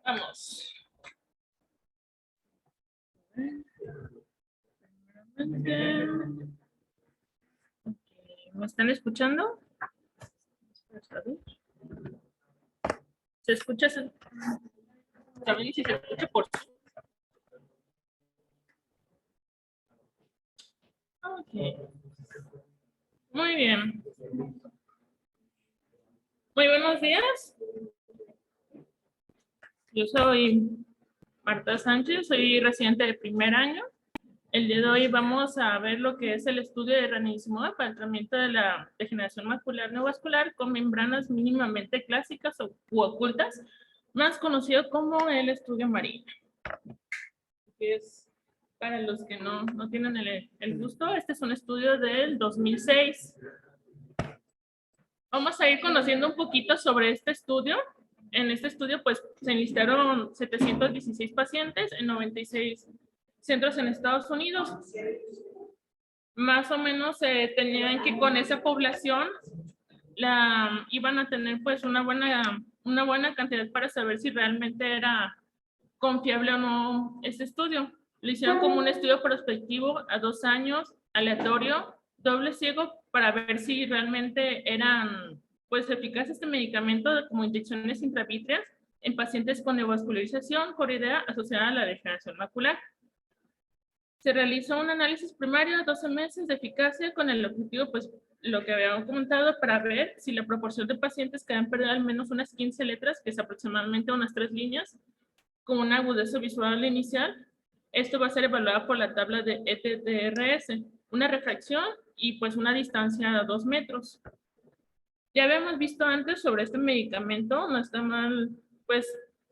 Vamos. ¿Me están escuchando? ¿Se escucha? ¿Saben si se escucha por? Ok. Muy bien. Muy buenos días. Yo soy Marta Sánchez, soy residente de primer año. El día de hoy vamos a ver lo que es el estudio de ranibizumab para el tratamiento de la degeneración macular neovascular con membranas mínimamente clásicas u ocultas, más conocido como el estudio Marina. Que es para los que no tienen el gusto, este es un estudio del 2006. Vamos a ir conociendo un poquito sobre este estudio. En este estudio, pues, se enlistaron 716 pacientes en 96 centros en Estados Unidos. Más o menos tenían que con esa población iban a tener pues una buena cantidad para saber si realmente era confiable o no este estudio. Lo hicieron como un estudio prospectivo a 2 años, aleatorio, doble ciego, para ver si realmente eran pues eficaces este medicamento como inyecciones intravítreas en pacientes con neovascularización coroidea asociada a la degeneración macular. Se realizó un análisis primario de 12 meses de eficacia con el objetivo, pues, lo que habíamos comentado, para ver si la proporción de pacientes que han perdido al menos unas 15 letras, que es aproximadamente unas 3 líneas, con una agudeza visual inicial. Esto va a ser evaluado por la tabla de ETDRS, una refracción y pues una distancia de 2 metros. Ya habíamos visto antes sobre este medicamento, no está mal, pues,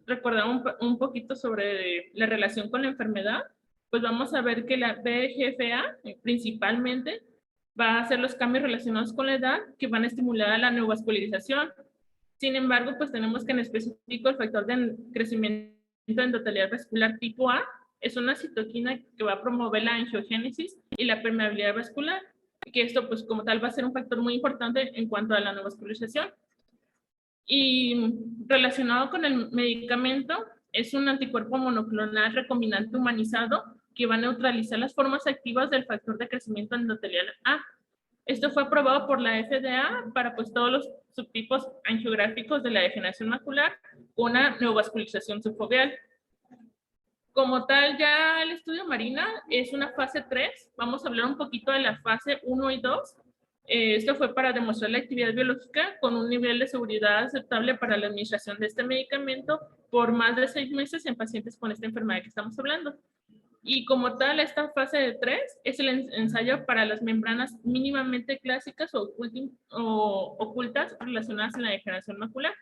recordar un poquito sobre la relación con la enfermedad. Pues vamos a ver que la VEGF-A principalmente va a hacer los cambios relacionados con la edad que van a estimular la neovascularización. Sin embargo, pues tenemos que en específico el factor de crecimiento endotelial vascular tipo A es una citoquina que va a promover la angiogénesis y la permeabilidad vascular, que esto pues como tal va a ser un factor muy importante en cuanto a la neovascularización. Y relacionado con el medicamento, es un anticuerpo monoclonal recombinante humanizado que va a neutralizar las formas activas del factor de crecimiento endotelial A. Esto fue aprobado por la FDA para pues todos los subtipos angiográficos de la degeneración macular con una neovascularización subfoveal. Como tal, ya el estudio Marina es una fase 3. Vamos a hablar un poquito de la fase 1 y 2. Esto fue para demostrar la actividad biológica con un nivel de seguridad aceptable para la administración de este medicamento por más de 6 meses en pacientes con esta enfermedad que estamos hablando. Y como tal, esta fase de 3 es el ensayo para las membranas mínimamente clásicas o ocultas relacionadas en la degeneración macular.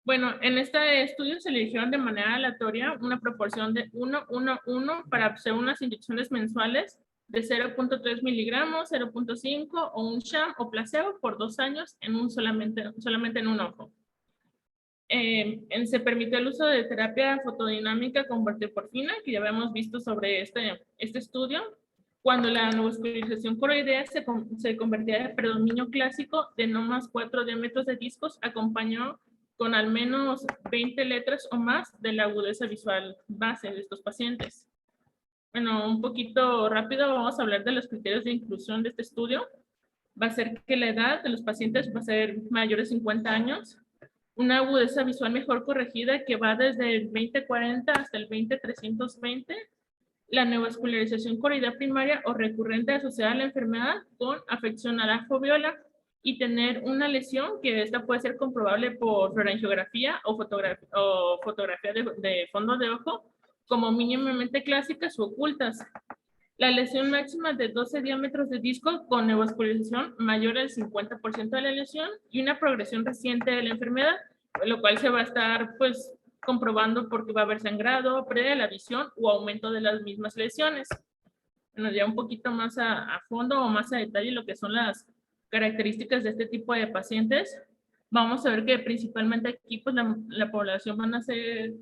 Bueno, en este estudio se eligieron de manera aleatoria una proporción de 1:1:1 para hacer unas inyecciones mensuales de 0.3 miligramos, 0.5 o un sham o placebo por 2 años solamente en un ojo. Se permite el uso de terapia fotodinámica con verteporfina, que ya habíamos visto sobre este estudio, cuando la neovascularización coroidea se convertía de predominio clásico de no más 4 diámetros de discos, acompañado con al menos 20 letras o más de la agudeza visual base de estos pacientes. Bueno, un poquito rápido vamos a hablar de los criterios de inclusión de este estudio. Va a ser que la edad de los pacientes va a ser mayor de 50 años, una agudeza visual mejor corregida que va desde el 2040 hasta el 20-320, la neovascularización coroidea primaria o recurrente asociada a la enfermedad con afección a la foviola y tener una lesión que esta puede ser comprobable por fluorangiografía o fotografía de fondo de ojo como mínimamente clásicas o ocultas. La lesión máxima de 12 diámetros de disco con neovascularización mayor al 50% de la lesión y una progresión reciente de la enfermedad, lo cual se va a estar pues comprobando porque va a haber sangrado, pérdida de la visión o aumento de las mismas lesiones. Bueno, ya un poquito más a fondo o más a detalle lo que son las características de este tipo de pacientes. Vamos a ver que principalmente aquí pues la población van a ser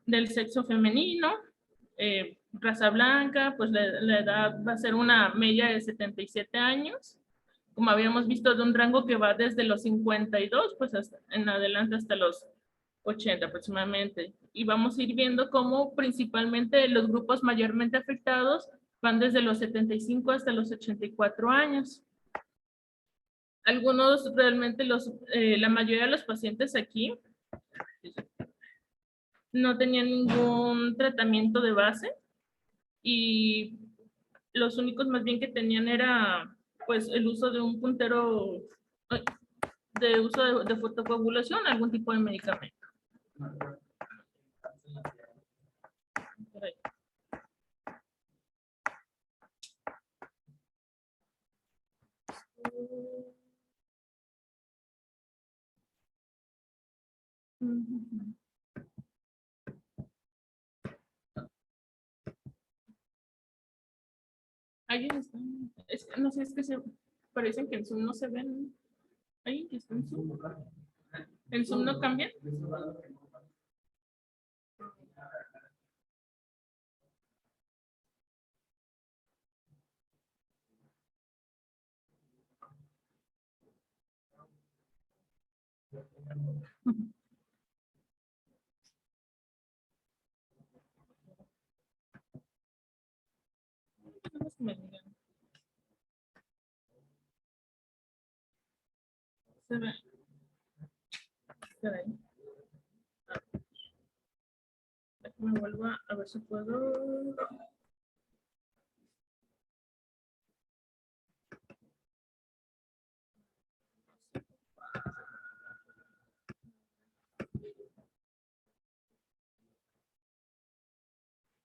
del sexo femenino, raza blanca, pues la edad va a ser una media de 77 años, como habíamos visto, de un rango que va desde los 52, pues hasta, en adelante hasta los 80 aproximadamente. Y vamos a ir viendo cómo principalmente los grupos mayormente afectados van desde los 75 hasta los 84 años. Algunos realmente, la mayoría de los pacientes aquí no tenían ningún tratamiento de base y los únicos más bien que tenían era pues el uso de un puntero de uso de fotocoagulación, algún tipo de medicamento. ¿Alguien está? Es que, no sé, es que parecen que en Zoom no se ven. ¿Alguien que está en Zoom? ¿En Zoom no cambia? Me digan. Se ve. Caray. Me vuelvo a ver si puedo.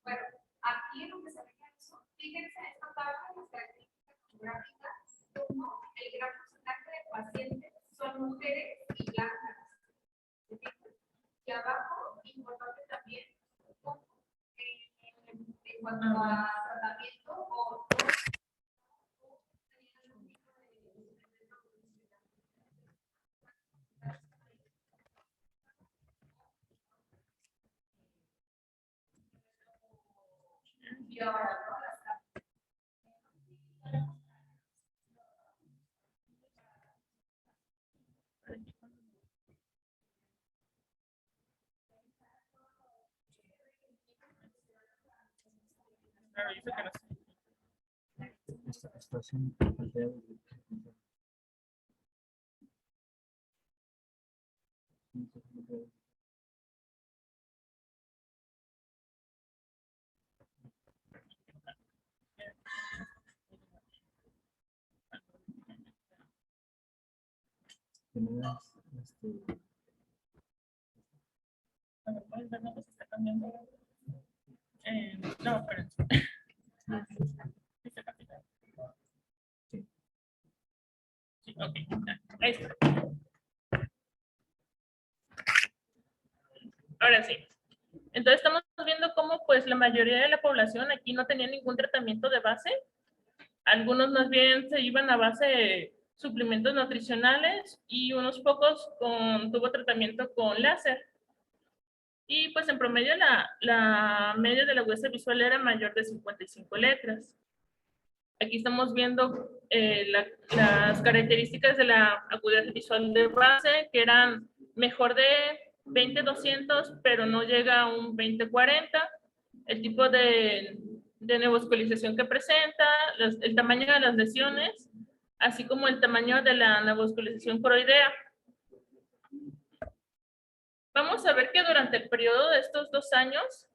Bueno, aquí en lo que se ve eso, fíjense en esta tabla de las características demográficas, como el gran porcentaje de pacientes son mujeres y blancas. Y abajo, importante también, en cuanto a tratamiento o y ahora, ¿no? Está haciendo falta de... ¿Puedes ver dónde se está cambiando? No, espérense. Sí, ok, ahí está. Ahora sí. Entonces estamos viendo cómo pues la mayoría de la población aquí no tenía ningún tratamiento de base. Algunos más bien se iban a base de suplementos nutricionales y unos pocos tuvo tratamiento con láser. Y pues en promedio la media de la huesa visual era mayor de 55 letras. Aquí estamos viendo las características de la acuidad visual de base, que eran mejor de 20-200, pero no llega a un 20-40. El tipo de neovascularización que presenta, el tamaño de las lesiones, así como el tamaño de la neovascularización coroidea. Vamos a ver que durante el periodo de estos 2 años,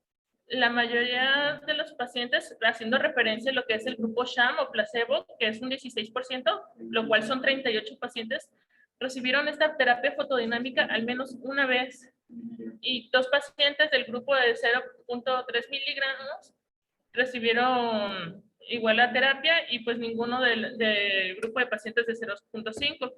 La mayoría de los pacientes, haciendo referencia a lo que es el grupo sham o placebo, que es un 16%, lo cual son 38 pacientes, recibieron esta terapia fotodinámica al menos una vez. Y 2 pacientes del grupo de 0.3 miligramos recibieron igual la terapia y pues ninguno del grupo de pacientes de 0.5,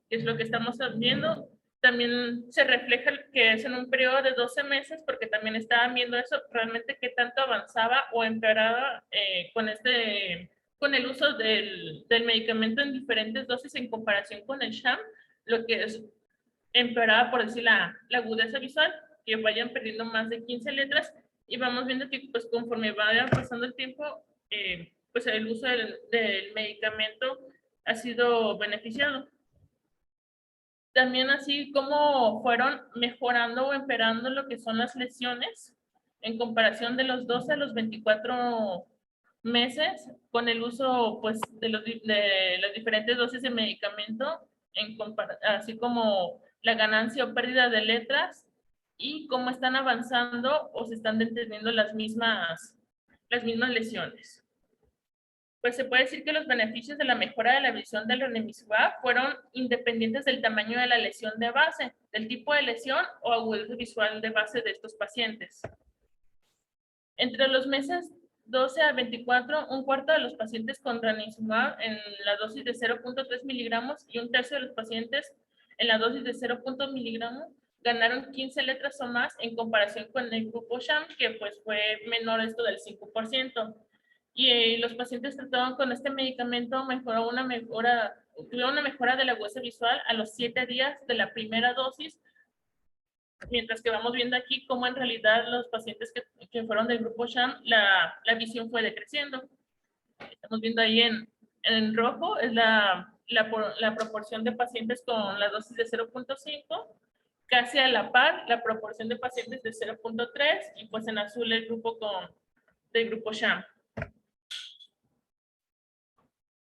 que es lo que estamos viendo. También se refleja que es en un periodo de 12 meses, porque también estaban viendo eso, realmente qué tanto avanzaba o empeoraba con el uso del medicamento en diferentes dosis en comparación con el sham, lo que es empeoraba, por decir, la agudeza visual, que vayan perdiendo más de 15 letras, y vamos viendo que pues conforme vaya pasando el tiempo, pues el uso del medicamento ha sido beneficiado. También así como fueron mejorando o empeorando lo que son las lesiones en comparación de los 12 a los 24 meses con el uso pues de las diferentes dosis de medicamento, así como la ganancia o pérdida de letras y cómo están avanzando o se están deteniendo las mismas lesiones. Pues se puede decir que los beneficios de la mejora de la visión del ranibizumab fueron independientes del tamaño de la lesión de base, del tipo de lesión o agudeza visual de base de estos pacientes. Entre los meses 12 a 24, un cuarto de los pacientes con ranibizumab en la dosis de 0.3 miligramos y un tercio de los pacientes en la dosis de 0.1 miligramos ganaron 15 letras o más en comparación con el grupo sham, que pues fue menor esto del 5%. Y los pacientes tratados con este medicamento tuvieron una mejora de la agudeza visual a los 7 días de la primera dosis, mientras que vamos viendo aquí cómo en realidad los pacientes que fueron del grupo sham, la visión fue decreciendo. Estamos viendo ahí en rojo, es la proporción de pacientes con la dosis de 0.5, casi a la par la proporción de pacientes de 0.3 y pues en azul el grupo del grupo sham.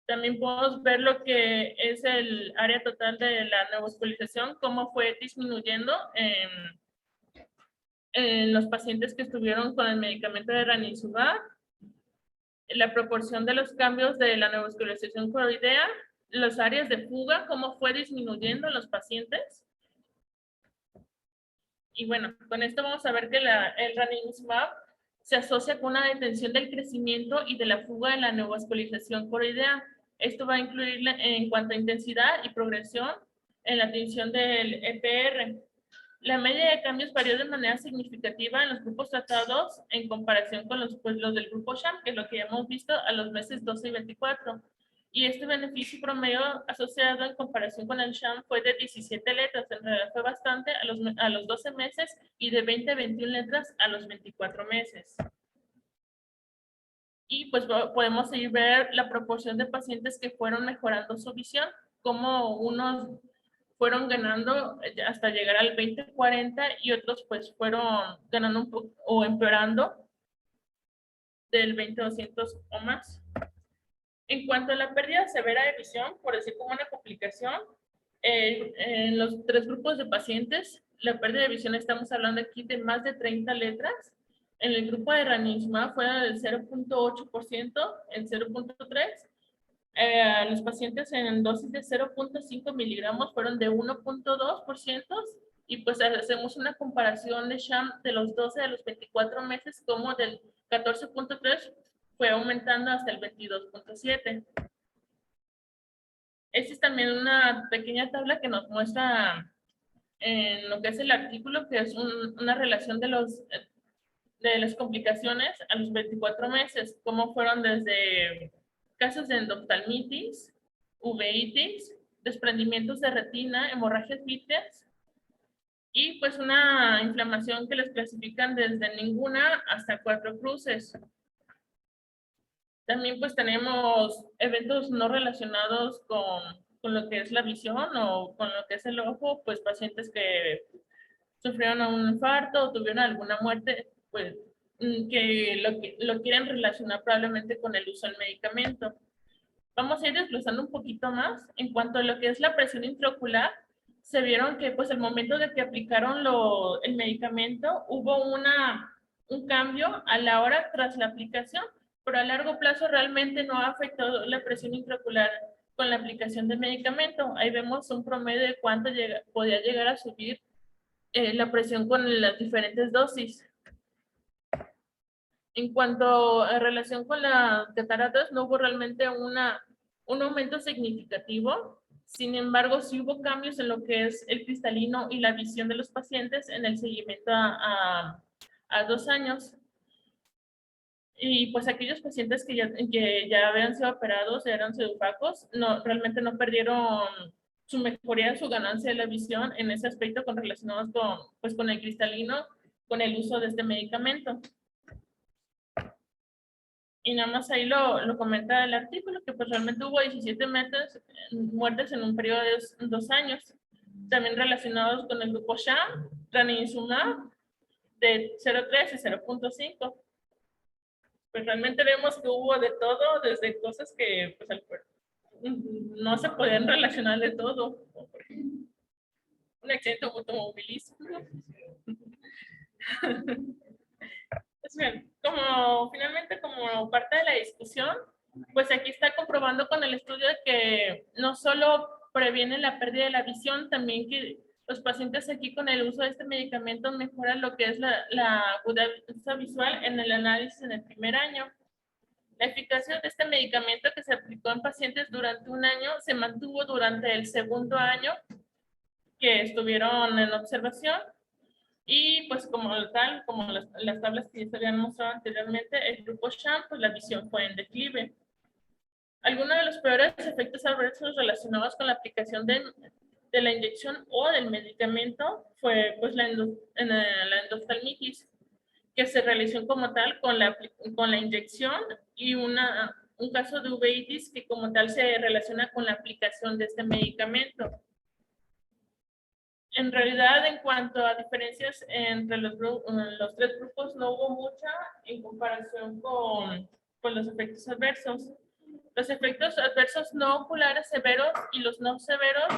También podemos ver lo que es el área total de la neovascularización, cómo fue disminuyendo en los pacientes que estuvieron con el medicamento de ranibizumab, la proporción de los cambios de la neovascularización coroidea, las áreas de fuga, cómo fue disminuyendo en los pacientes. Y bueno, con esto vamos a ver que el ranibizumab se asocia con una detención del crecimiento y de la fuga en la neovascularización coroidea. Esto va a incluir en cuanto a intensidad y progresión en la atención del EPR. La media de cambios varió de manera significativa en los grupos tratados en comparación con los del grupo sham, que es lo que ya hemos visto a los meses 12 y 24. Y este beneficio promedio asociado en comparación con el sham fue de 17 letras, en realidad fue bastante a los 12 meses y de 20 a 21 letras a los 24 meses. Y pues podemos seguir ver la proporción de pacientes que fueron mejorando su visión, como unos fueron ganando hasta llegar al 20/40 y otros pues fueron ganando un poco o empeorando del 20/200 o más. En cuanto a la pérdida severa de visión, por decir como una complicación, en los 3 grupos de pacientes, la pérdida de visión estamos hablando aquí de más de 30 letras. En el grupo de ranibizumab fue del 0.8%, en 0.3%. Los pacientes en dosis de 0.5 miligramos fueron de 1.2%, y pues hacemos una comparación de sham de los 12 a los 24 meses, como del 14.3 fue aumentando hasta el 22.7. Esta es también una pequeña tabla que nos muestra en lo que es el artículo, que es una relación de las complicaciones a los 24 meses, cómo fueron desde casos de endoftalmitis, uveitis, desprendimientos de retina, hemorragias vítreas y pues una inflamación que les clasifican desde ninguna hasta 4 cruces. También pues tenemos eventos no relacionados con lo que es la visión o con lo que es el ojo, pues pacientes que sufrieron un infarto o tuvieron alguna muerte, pues que lo quieren relacionar probablemente con el uso del medicamento. Vamos a ir desglosando un poquito más. En cuanto a lo que es la presión intraocular, se vieron que pues al momento de que aplicaron el medicamento hubo un cambio a la hora tras la aplicación, pero a largo plazo realmente no ha afectado la presión intraocular con la aplicación del medicamento. Ahí vemos un promedio de cuánto podía llegar a subir la presión con las diferentes dosis. En cuanto a relación con las cataratas, no hubo realmente un aumento significativo. Sin embargo, sí hubo cambios en lo que es el cristalino y la visión de los pacientes en el seguimiento a 2 años. Y pues aquellos pacientes que ya habían sido operados, eran pseudofacos, no, realmente no perdieron su mejoría, su ganancia de la visión en ese aspecto relacionados con el cristalino, con el uso de este medicamento. Y nada más ahí lo comenta el artículo, que pues realmente hubo 17 muertes en un periodo de 2 años, también relacionados con el grupo sham, ranibizumab, de 0.3 y 0.5. Pues realmente vemos que hubo de todo, desde cosas que pues, no se podían relacionar de todo, como por ejemplo, un accidente automovilístico. Pues bien, finalmente como parte de la discusión, pues aquí está comprobando con el estudio que no solo previene la pérdida de la visión, también que los pacientes aquí con el uso de este medicamento mejoran lo que es la agudeza visual en el análisis en el primer año. La eficacia de este medicamento que se aplicó en pacientes durante 1 año se mantuvo durante el segundo año que estuvieron en observación. Y pues como tal, como las tablas que ya se habían mostrado anteriormente, el grupo sham, pues la visión fue en declive. Algunos de los peores efectos adversos relacionados con la aplicación de la inyección o del medicamento fue pues la endoftalmitis, que se realizó como tal con la inyección, y un caso de uveitis que como tal se relaciona con la aplicación de este medicamento. En realidad, en cuanto a diferencias entre los 3 grupos, no hubo mucha en comparación con los efectos adversos. Los efectos adversos no oculares severos y los no severos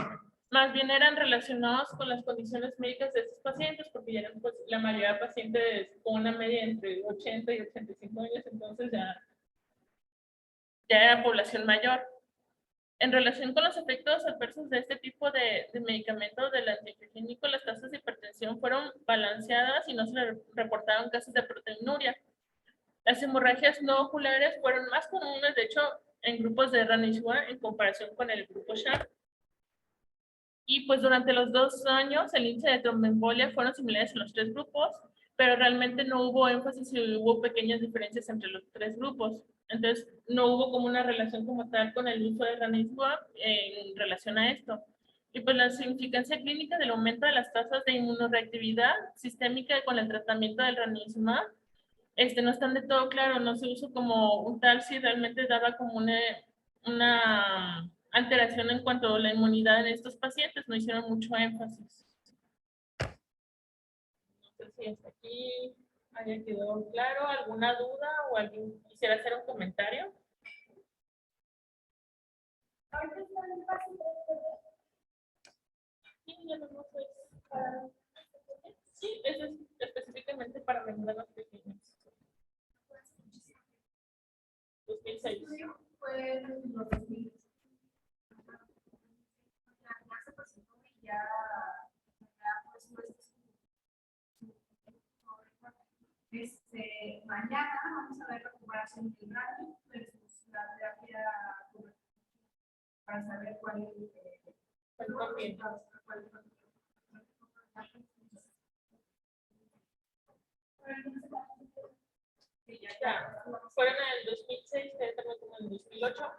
más bien eran relacionados con las condiciones médicas de estos pacientes, porque ya eran pues, la mayoría de pacientes con una media entre 80 y 85 años, entonces ya era población mayor. En relación con los efectos adversos de este tipo de medicamentos del antihipergénico, las tasas de hipertensión fueron balanceadas y no se reportaron casos de proteinuria. Las hemorragias no oculares fueron más comunes, de hecho, en grupos de ranibizumab en comparación con el grupo sham. Y pues durante los 2 años, el índice de tromboembolia fueron similares en los 3 grupos, pero realmente no hubo énfasis y hubo pequeñas diferencias entre los 3 grupos. Entonces, no hubo como una relación como tal con el uso de ranibizumab en relación a esto. Y pues la significancia clínica del aumento de las tasas de inmunoreactividad sistémica con el tratamiento del ranibizumab no están de todo claro, no se usó como un tal si realmente daba como una alteración en cuanto a la inmunidad en estos pacientes, no hicieron mucho énfasis. No sé si hasta aquí haya quedado claro, alguna duda o alguien quisiera hacer un comentario. Sí, ya no sé. Sí, eso es específicamente para membranas pequeñas. 2006. Fue en los 2000. Ya se presentó y ya pues mañana vamos a ver la comparación del radio versus la terapia para saber cuál es Sí, ya. Fueron en el 2006, también como en el 2008.